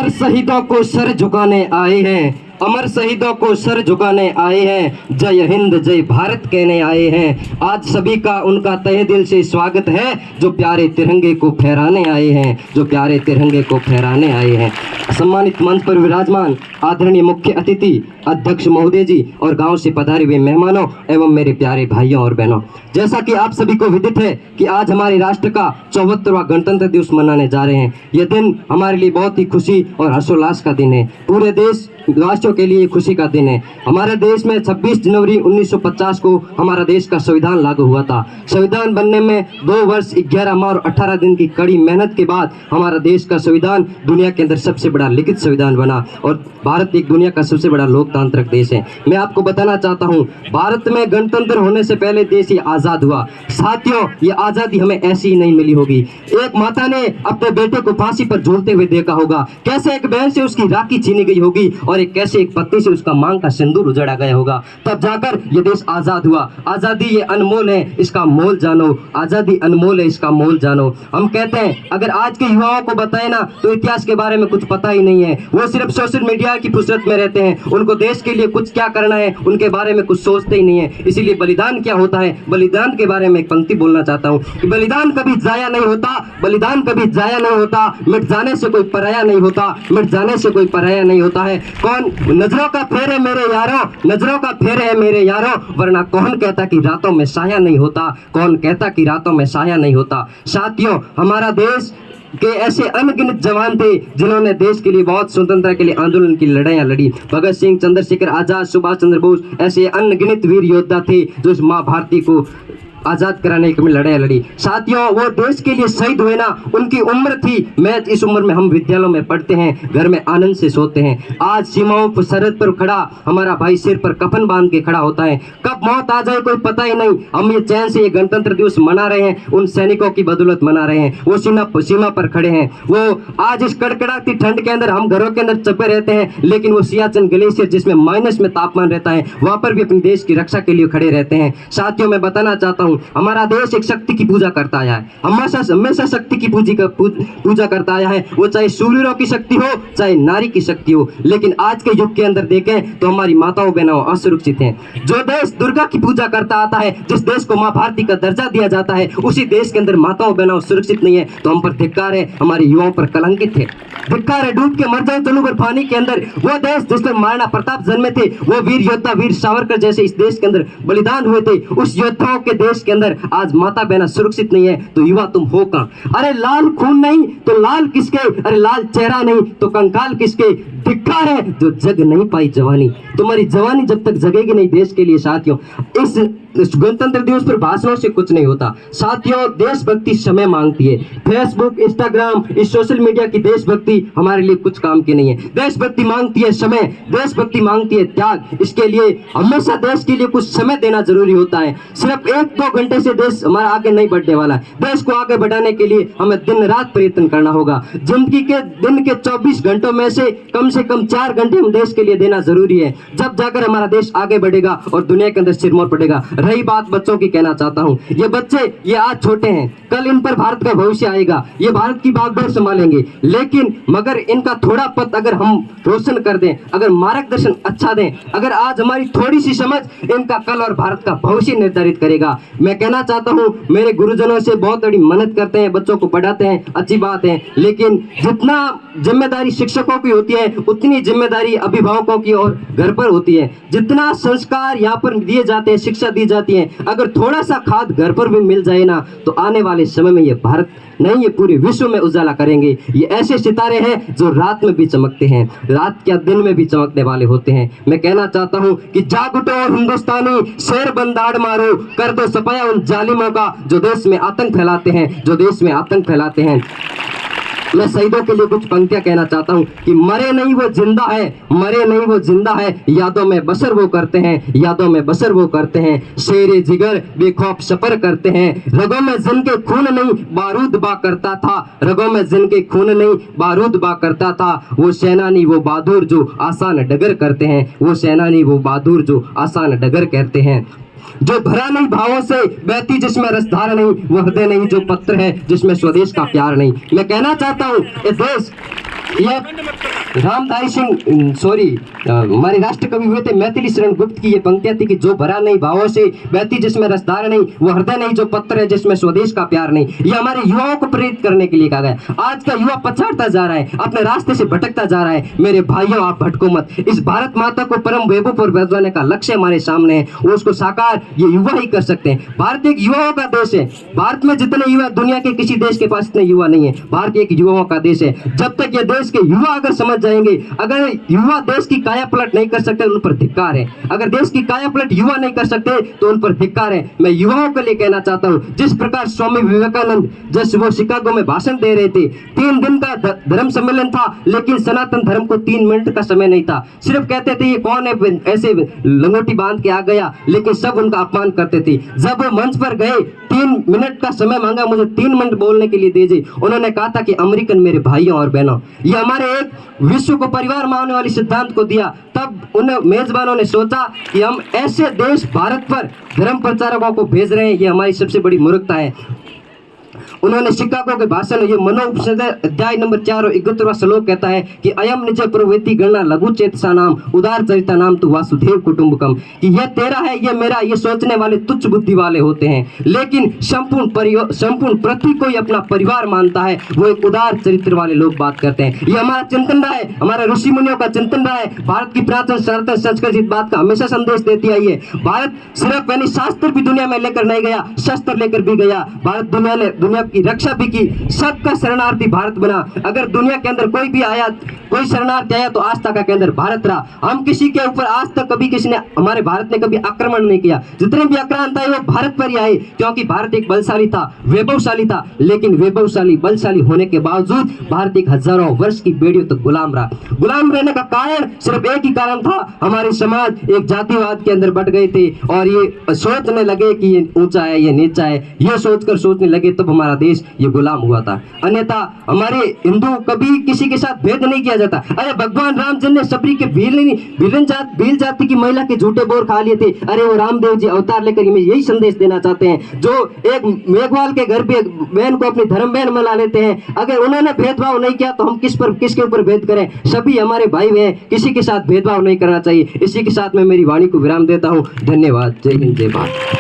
अमर शहीदों को सर झुकाने आए हैं, अमर शहीदों को सर झुकाने आए हैं, जय हिंद जय भारत कहने आए हैं। आज सभी का उनका तहे दिल से स्वागत है, जो प्यारे तिरंगे को फहराने आए हैं, जो प्यारे तिरंगे को फहराने आए हैं। सम्मानित मंच पर विराजमान आदरणीय मुख्य अतिथि अध्यक्ष महोदय जी और गांव से पधारे हुए मेहमानों एवं मेरे प्यारे भाइयों और बहनों, जैसा कि आप सभी को विदित है कि आज हमारे राष्ट्र का 74वां गणतंत्र दिवस मनाने जा रहे हैं। यह दिन हमारे लिए बहुत ही खुशी और हर्षोल्लास का दिन है। पूरे देश वासियों के लिए खुशी का दिन है। हमारे देश में 26 जनवरी 1950 को हमारा देश का संविधान लागू हुआ था। संविधान बनने में 2 वर्ष 11 माह और 18 दिन की कड़ी मेहनत के बाद हमारा देश का संविधान दुनिया के अंदर सबसे बड़ा लिखित संविधान बना और भारत एक दुनिया का सबसे बड़ा लोकतांत्रिक देश है। मैं आपको बताना चाहता हूँ, भारत में गणतंत्र होने से पहले देश ये आज़ाद हुआ। साथियों, ये आज़ादी हमें ऐसी ही नहीं मिली होगी। एक माता ने अपने बेटे को फांसी पर झूलते हुए देखा होगा, कैसे एक बहन से उसकी राखी छीनी गई होगी और एक कैसे एक पत्नी से उसका मांग का सिंदूर उजड़ा गया होगा, तब जाकर ये देश आज़ाद हुआ। आज़ादी ये अनमोल है, इसका मोल जानो। आज़ादी अनमोल है, इसका मोल जानो। हम कहते हैं अगर आज के युवाओं को बताए ना तो इतिहास के बारे में कुछ पता ही नहीं है। वो सिर्फ सोशल मीडिया की फुर्सत में रहते हैं। उनको देश के लिए कुछ क्या करना है उनके बारे में कुछ सोचते ही नहीं है। इसीलिए बलिदान क्या होता है, बलिदान के बारे में एक पंक्ति बोलना चाहता हूँ कि बलिदान कभी जाया नहीं होता, बलिदान कभी जाया नहीं होता। मिट जाने से कोई पराया नहीं होता, मिट जाने से कोई पराया नहीं होता है। कौन नजरों का फेर है मेरे यारों, नजरों का फेर है मेरे यारों, वरना कौन कहता कि रातों में साया नहीं होता, कौन कहता कि रातों में साया नहीं होता। साथियों, हमारा देश के ऐसे अनगिनत जवान थे जिन्होंने देश के लिए बहुत स्वतंत्रता के लिए आंदोलन की लड़ाइयाँ लड़ी। भगत सिंह, चंद्रशेखर आजाद, सुभाष चंद्र बोस, ऐसे अनगिनत वीर योद्धा थे जो इस माँ भारती को आज़ाद कराने के लिए लड़ाई लड़ी। साथियों, वो देश के लिए शहीद हुए ना, उनकी उम्र थी, मैं इस उम्र में हम विद्यालयों में पढ़ते हैं, घर में आनंद से सोते हैं। आज सीमाओं पर सरहद पर खड़ा हमारा भाई सिर पर कफन बांध के खड़ा होता है। कब मौत आ जाए कोई पता ही नहीं। हम ये चैन से ये गणतंत्र दिवस मना रहे हैं, उन सैनिकों की बदौलत मना रहे हैं। वो सीमा पर खड़े हैं। वो आज इस कड़कड़ाती ठंड के अंदर हम घरों के अंदर चपे रहते हैं, लेकिन वो सियाचिन ग्लेशियर जिसमें माइनस में तापमान रहता है, वहां पर भी अपने देश की रक्षा के लिए खड़े रहते हैं। साथियों, मैं बताना चाहता हूँ, हमारा देश एक शक्ति की पूजा करता आया है, हमेशा शक्ति की पूजा करता आया है। वो चाहे शूरवीरों की शक्ति हो, चाहे नारी की शक्ति हो। लेकिन आज के युग के अंदर देखें तो हमारी माताओं बहनों असुरक्षित हैं। जो देश दुर्गा की पूजा करता आता है, जिस देश को माँ भारती का दर्जा दिया जाता है, उसी देश के अंदर माताओं बहनों सुरक्षित नहीं है, तो हम पर धिक्कार है, हमारे युवाओं पर कलंकित है। धिक्कार है, डूब के मर जाओ चलो बर्फानी के अंदर। वो देश जिसमें महाराणा प्रताप जन्मे थे, वो वीर योद्धा वीर सावरकर जैसे इस देश के अंदर बलिदान हुए थे, उस योद्धाओं के देश के अंदर आज माता बहना सुरक्षित नहीं है, तो युवा तुम हो कहां? अरे लाल खून नहीं तो लाल किसके, अरे लाल चेहरा नहीं तो कंकाल किसके। धिक्कार है जो जग नहीं पाई जवानी। तुम्हारी जवानी जब तक जगेगी नहीं देश के लिए। साथियों, इस गणतंत्र दिवस पर भाषणों से कुछ नहीं होता। साथियों, देशभक्ति समय मांगती है। फेसबुक, इंस्टाग्राम, इस सोशल मीडिया की देशभक्ति हमारे लिए कुछ काम की नहीं है। देशभक्ति मांगती है समय, देशभक्ति मांगती है त्याग। इसके लिए हमेशा देश के लिए कुछ समय देना जरूरी होता है। सिर्फ 1-2 घंटे से देश हमारा आगे नहीं बढ़ने वाला है। देश को आगे बढ़ाने के लिए हमें दिन रात प्रयत्न करना होगा। जिंदगी के दिन के 24 घंटों में से कम 4 घंटे हम देश के लिए देना जरूरी है। जब जाकर हमारा देश आगे बढ़ेगा और दुनिया के अंदर सिरमौर पड़ेगा। रही बात बच्चों की, कहना चाहता हूँ, ये बच्चे ये आज छोटे हैं, कल इन पर भारत का भविष्य आएगा, ये भारत की बागडोर संभालेंगे। लेकिन मगर इनका थोड़ा पथ अगर हम रोशन कर दें, अगर मार्गदर्शन अच्छा दें, अगर आज हमारी थोड़ी सी समझ इनका कल और भारत का भविष्य निर्धारित करेगा। मैं कहना चाहता हूँ, मेरे गुरुजनों से बहुत बड़ी मेहनत करते हैं, बच्चों को पढ़ाते हैं, अच्छी बात है, लेकिन जितना जिम्मेदारी शिक्षकों की होती है उतनी जिम्मेदारी अभिभावकों की और घर पर होती है। जितना संस्कार यहाँ पर दिए जाते हैं, शिक्षा दी जाती है, अगर थोड़ा सा खाद घर पर भी मिल जाए ना, तो आने वाले समय में ये भारत नहीं, ये पूरे विश्व में उजाला करेंगे। ये ऐसे सितारे हैं जो रात में भी चमकते हैं, रात क्या दिन में भी चमकने वाले होते हैं। मैं कहना चाहता हूँ कि जाग उठो और हिंदुस्तानी, शेर बंदाड़ मारो, कर दो सफाया उन जालिमों का जो देश में आतंक फैलाते हैं, जो देश में आतंक फैलाते हैं। मैं शहीदों के लिए कुछ पंक्तियां कहना चाहता हूं कि मरे नहीं वो जिंदा है, मरे नहीं वो जिंदा है, यादों में बसर वो करते हैं, यादों में बसर वो करते हैं। शेरे जिगर बेखौफ सफर करते हैं, रगों में जिनके खून नहीं बारूद बा करता था, रगों में जिनके खून नहीं बारूद बा करता था। वो सेनानी वो बहादुर जो आसान डगर करते हैं, वो सेनानी वो बहादुर जो आसान डगर करते हैं। जो भरा नहीं भावों से बहती जिसमें रसधार नहीं, वो हृदय नहीं जो पत्र है जिसमें स्वदेश का प्यार नहीं। मैं कहना चाहता हूँ, ये देश ये रामधारी सिंह सॉरी हमारे राष्ट्र कवि हुए थे मैथिली शरण गुप्त की ये पंक्तियां थी कि जो भरा नहीं भावों से, बहती जिसमें रसधार नहीं, वो हृदय नहीं जो पत्र है जिसमें स्वदेश का प्यार नहीं। ये हमारे युवाओं को प्रेरित करने के लिए कहा गया। आज का युवा पछाड़ता जा रहा है, अपने रास्ते से भटकता जा रहा है। मेरे भाइयों, आप भटको मत। इस भारत माता को परम वैभव पर भेजवाने का लक्ष्य हमारे सामने है, और उसको साकार ये युवा ही कर सकते हैं। भारत एक युवाओं का देश है। भारत में जितने युवा, दुनिया के किसी देश के पास इतने युवा नहीं है। भारत एक युवाओं का देश है। जब तक ये देश के युवा अगर समझ जाएंगे, अगर युवा देश की काया पलट नहीं कर सकते, उन पर धिक्कार है। अगर देश की काया पलट युवा नहीं कर सकते तो उन पर धिक्कार है। मैं युवाओं के लिए कहना चाहता हूं, जिस प्रकार स्वामी विवेकानंद जब वो शिकागो में भाषण दे रहे थे, 3 दिन का धर्म सम्मेलन था, लेकिन सनातन धर्म को 3 मिनट का समय नहीं था। सिर्फ कहते थे ये कौन है ऐसे लंगोटी बांध के आ गया, लेकिन सब उनका अपमान करते थे। जब वो मंच पर गए, 3 मिनट का समय मांगा, मुझे 3 मिनट बोलने के लिए दीजिए। उन्होंने कहा था कि अमेरिकन मेरे भाइयों और बहनों, ये हमारे एक विश्व को परिवार मानने वाली सिद्धांत को दिया। तब उन मेजबानों ने सोचा कि हम ऐसे देश भारत पर धर्म प्रचारकों को भेज रहे हैं, ये हमारी सबसे बड़ी मूर्खता है। उन्होंने शिकागो के भाषण में ये मनोपनिषद अध्याय नंबर 4 और 71वां श्लोक कहता है कि अयम निज प्रवृत्ति गणना लघु चेतसा नाम उदार चरिता नाम तु वासुदेव कुटुंबकम, कि यह तेरा है, ये मेरा, ये सोचने वाले तुच्छ बुद्धि वाले होते हैं। लेकिन संपूर्ण पृथ्वी को ही अपना परिवार मानता है, वो एक उदार चरित्र वाले लोग बात करते हैं। ये हमारा चिंतन रहा है, हमारा ऋषि मुनियों का चिंतन रहा है। भारत की प्राचीन सनातन संस्कृति इस बात का हमेशा संदेश देती आई है। भारत सिर्फ यानी शास्त्र भी दुनिया में लेकर नहीं गया, शस्त्र लेकर भी गया। भारत दुनिया की रक्षा भी की, सबका शरणार्थी भारत बना। अगर दुनिया के अंदर कोई भी आया, कोई शरणार्थी आया, तो आस्था का केंद्र भारत रहा। हम किसी के ऊपर आज तक कभी किसी ने, हमारे भारत ने कभी आक्रमण नहीं किया। जितने भी आक्रांत आए वो भारत पर ही आए, क्योंकि भारत एक बलशाली था, वैभवशाली था। लेकिन वैभवशाली बलशाली होने के बावजूद भारत एक हजारों वर्ष की बेड़ियों तक गुलाम रहा। गुलाम रहने का कारण सिर्फ एक ही कारण था, हमारे समाज एक जातिवाद के अंदर बट गए थे और ये सोचने लगे कि ये ऊंचा है, ये नीचा है। ये सोचकर सोचने लगे, तब हमारा देश ये गुलाम हुआ था। अन्यथा हमारे हिंदू कभी किसी के साथ भेद नहीं किया जाता। अरे भगवान रामचंद्र ने सबरी के भील जाति की महिला के झूठे बोर खा लिए थे। अरे वो रामदेव जी अवतार लेकर हमें यही संदेश देना चाहते हैं, जो एक मेघवाल के घर पे बहन को अपनी धर्म बहन बना लेते हैं। अगर उन्होंने भेदभाव नहीं किया तो हम किसके ऊपर भेद करें? सभी हमारे भाई हैं, किसी के साथ भेदभाव नहीं करना चाहिए। इसी के साथ मैं मेरी वाणी को विराम देता हूँ। धन्यवाद। जय हिंद, जय भारत।